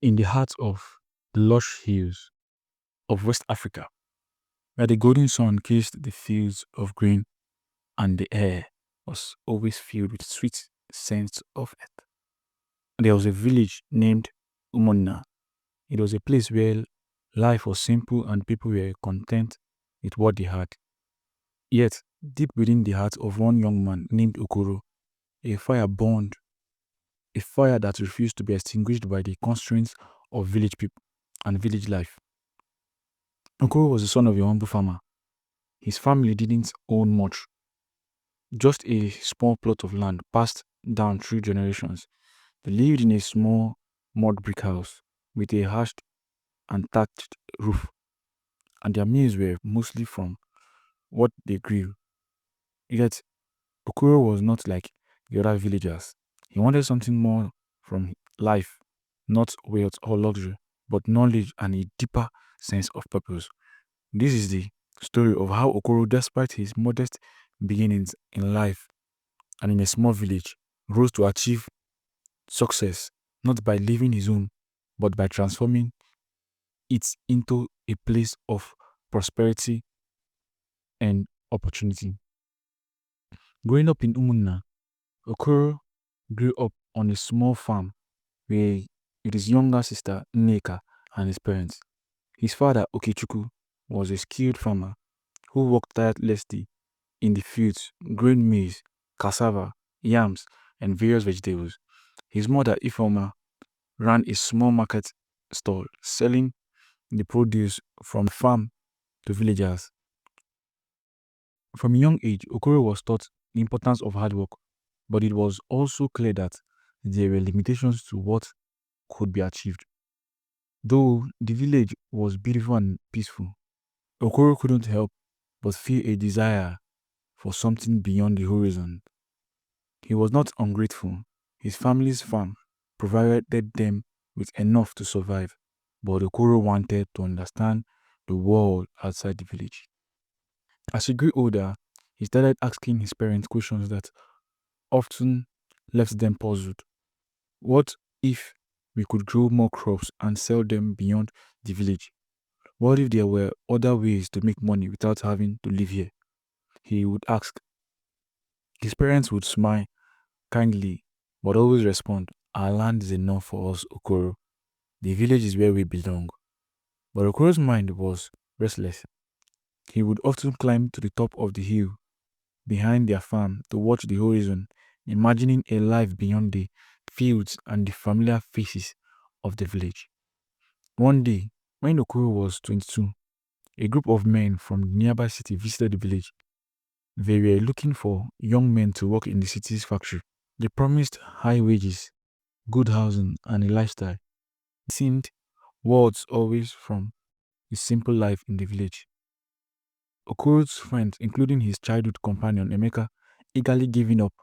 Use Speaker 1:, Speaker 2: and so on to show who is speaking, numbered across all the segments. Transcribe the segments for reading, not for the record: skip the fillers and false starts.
Speaker 1: in the heart of the lush hills of West Africa, where the golden sun kissed the fields of green and the air was always filled with sweet scents of earth. There was a village named Umonna. It was a place where life was simple and people were content with what they had. Yet, deep within the heart of one young man named Okoro, a fire burned, a fire that refused to be extinguished by the constraints of village people and village life. Okoro was the son of a humble farmer. His family didn't own much, just a small plot of land passed down through generations. They lived in a small mud brick house with a hashed and thatched roof, and their meals were mostly from what they grew. Yet, Okoro was not like the other villagers. He wanted something more from life, not wealth or luxury, but knowledge and a deeper sense of purpose. This is the story of how Okoro, despite his modest beginnings in life and in a small village, rose to achieve success not by leaving his home, but by transforming it into a place of prosperity and opportunity. Growing up in Umunna, Okoro grew up on a small farm where with his younger sister Nneka and his parents. His father Okechukwu was a skilled farmer who worked tirelessly in the fields growing maize, cassava, yams, and various vegetables. His mother Ifeoma ran a small market stall selling the produce from the farm to villagers. From a young age, Okoro was taught the importance of hard work, but it was also clear that there were limitations to what could be achieved. Though the village was beautiful and peaceful, Okoro couldn't help but feel a desire for something beyond the horizon. He was not ungrateful. His family's farm provided them with enough to survive, but Okoro wanted to understand the world outside the village. As he grew older, he started asking his parents questions that often left them puzzled. What if we could grow more crops and sell them beyond the village? What if there were other ways to make money without having to live here? He would ask. His parents would smile kindly, but always respond, "Our land is enough for us, Okoro. The village is where we belong." But Okoro's mind was restless. He would often climb to the top of the hill behind their farm to watch the horizon, imagining a life beyond the fields and the familiar faces of the village. One day, when Okoro was 22, a group of men from the nearby city visited the village. They were looking for young men to work in the city's factory. They promised high wages, good housing, and a lifestyle. It seemed words always from the simple life in the village. Okoro's friends, including his childhood companion Emeka, eagerly giving up.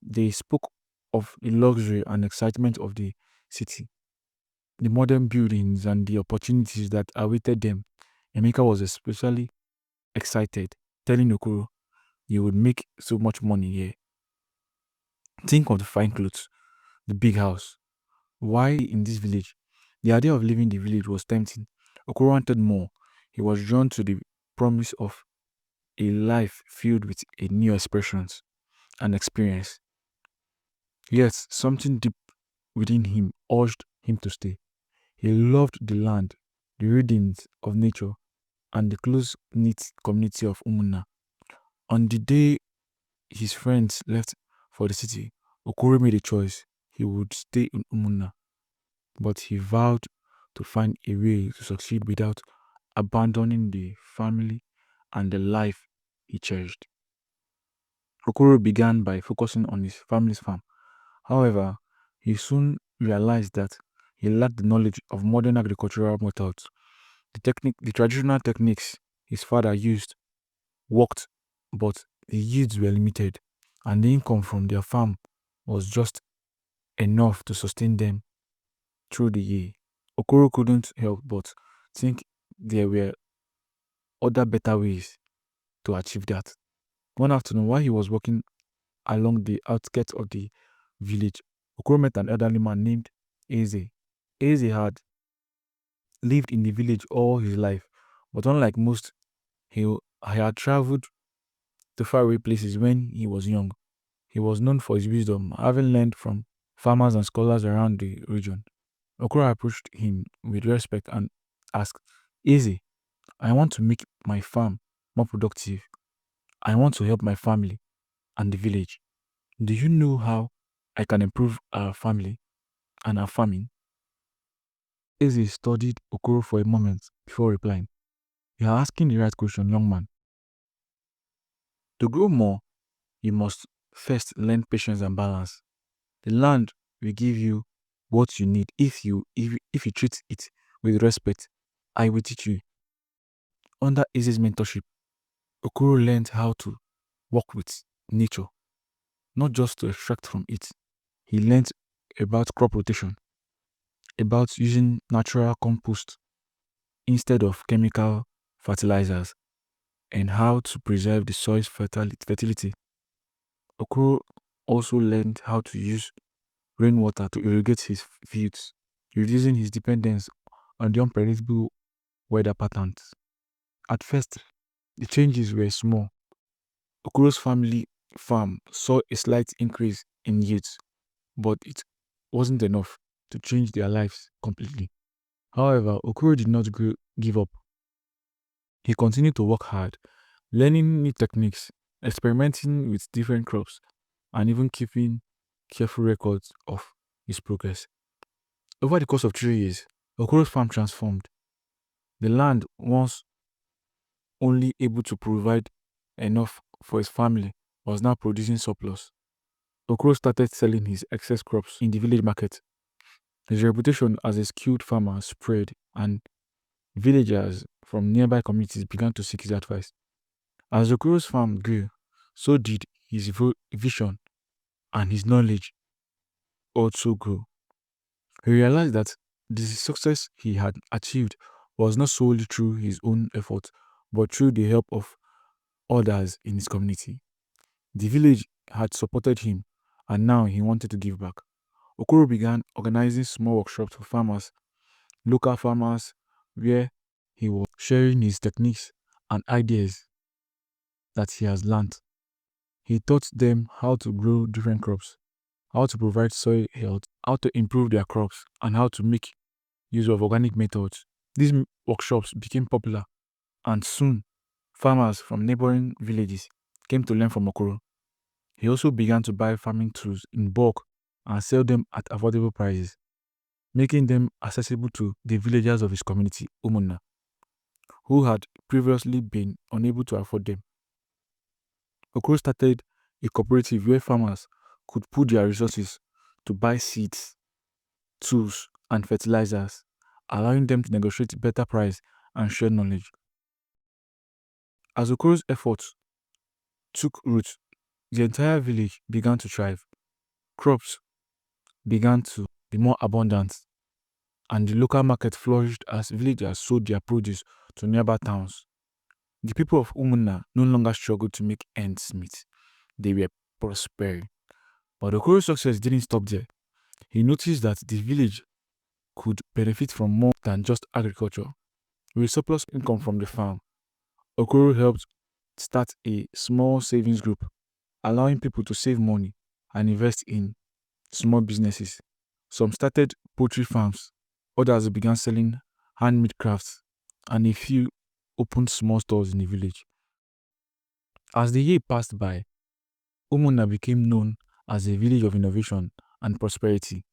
Speaker 1: They spoke of the luxury and excitement of the city, the modern buildings, and the opportunities that awaited them. Emeka was especially excited, telling Okoro, "You would make so much money here. Think of the fine clothes, the big house. Why in this village?" The idea of leaving the village was tempting. Okoro wanted more. He was drawn to the promise of a life filled with a new expressions and experience. Yet something deep within him urged him to stay. He loved the land, the rhythms of nature, and the close knit community of Umuna. On the day his friends left for the city, Okoro made a choice. He would stay in Umuna, but he vowed to find a way to succeed without abandoning the family and the life he cherished. Okoro began by focusing on his family's farm. However, he soon realized that he lacked the knowledge of modern agricultural methods. The traditional techniques his father used worked, but the yields were limited, and the income from their farm was just enough to sustain them through the year. Okoro couldn't help but think there were other better ways to achieve that. One afternoon, while he was walking along the outskirts of the village, Okoro met an elderly man named Eze. Eze had lived in the village all his life, but unlike most, he had traveled to faraway places when he was young. He was known for his wisdom, having learned from farmers and scholars around the region. Okoro approached him with respect and asked, Eze, I want to make my farm more productive. I want to help my family and the village. Do you know how I can improve our family and our farming? Eze studied Okoro for a moment before replying. You are asking the right question, young man. To grow more, you must first learn patience and balance. The land will give you what you need if you treat it with respect. I will teach you. Under Eze's mentorship, Okoro learned how to work with nature, not just to extract from it. He learned about crop rotation, about using natural compost instead of chemical fertilizers, and how to preserve the soil's fertility. Okoro also learned how to use rainwater to irrigate his fields, reducing his dependence on the unpredictable weather patterns. At first, the changes were small. Okoro's family farm saw a slight increase in yields, but it wasn't enough to change their lives completely. However, Okoro did not give up. He continued to work hard, learning new techniques, experimenting with different crops, and even keeping careful records of his progress. Over the course of 3 years, Okoro's farm transformed. The land, once only able to provide enough for his family, was now producing surplus. Okoro started selling his excess crops in the village market. His reputation as a skilled farmer spread, and villagers from nearby communities began to seek his advice. As Okoro's farm grew, so did his vision and his knowledge also grew. He realized that the success he had achieved was not solely through his own effort, but through the help of others in his community. The village had supported him, and now he wanted to give back. Okoro began organizing small workshops for farmers, local farmers, where he was sharing his techniques and ideas that he has learned. He taught them how to grow different crops, how to provide soil health, how to improve their crops, and how to make use of organic methods. These workshops became popular, and soon farmers from neighboring villages came to learn from Okoro. He also began to buy farming tools in bulk and sell them at affordable prices, making them accessible to the villagers of his community, Umunna, who had previously been unable to afford them. Okoro started a cooperative where farmers could pool their resources to buy seeds, tools, and fertilizers, allowing them to negotiate better price and share knowledge. As Okoro's efforts took root, the entire village began to thrive. Crops began to be more abundant, and the local market flourished as villagers sold their produce to nearby towns. The people of Umunna no longer struggled to make ends meet. They were prospering. But Okoro's success didn't stop there. He noticed that the village could benefit from more than just agriculture. With surplus income from the farm, Okoro helped start a small savings group, allowing people to save money and invest in small businesses. Some started poultry farms, others began selling handmade crafts, and a few opened small stores in the village. As the year passed by, Umuna became known as a village of innovation and prosperity.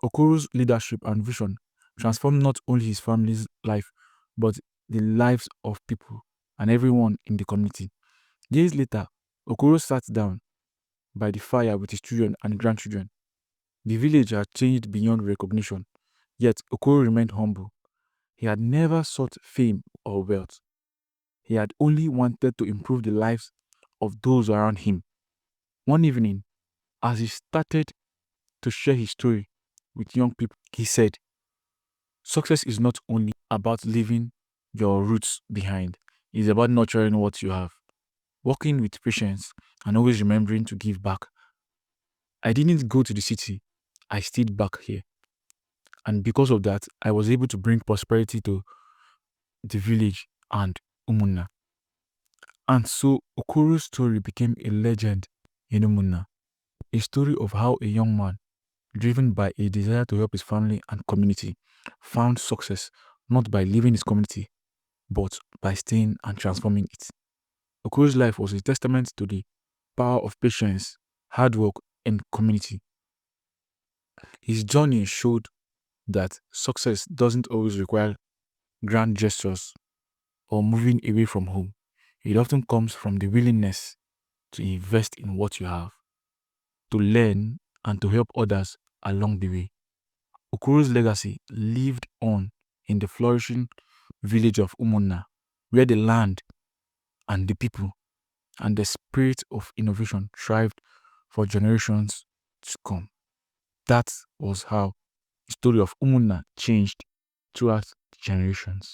Speaker 1: Okoro's leadership and vision transformed not only his family's life, but the lives of people and everyone in the community. Years later, Okoro sat down by the fire with his children and grandchildren. The village had changed beyond recognition, yet Okoro remained humble. He had never sought fame or wealth. He had only wanted to improve the lives of those around him. One evening, as he started to share his story with young people, he said, success is not only about leaving your roots behind, it's about nurturing what you have, working with patience, and always remembering to give back. I didn't go to the city, I stayed back here. And because of that, I was able to bring prosperity to the village and Umunna. And so Okuru's story became a legend in Umunna, a story of how a young man, driven by a desire to help his family and community, found success not by leaving his community, but by staying and transforming it. Okuru's life was a testament to the power of patience, hard work, and community. His journey showed that success doesn't always require grand gestures or moving away from home. It often comes from the willingness to invest in what you have, to learn, and to help others along the way. Okuru's legacy lived on in the flourishing village of Umunna, where the land and the people and the spirit of innovation thrived for generations to come. That was how the story of Umunna changed throughout generations.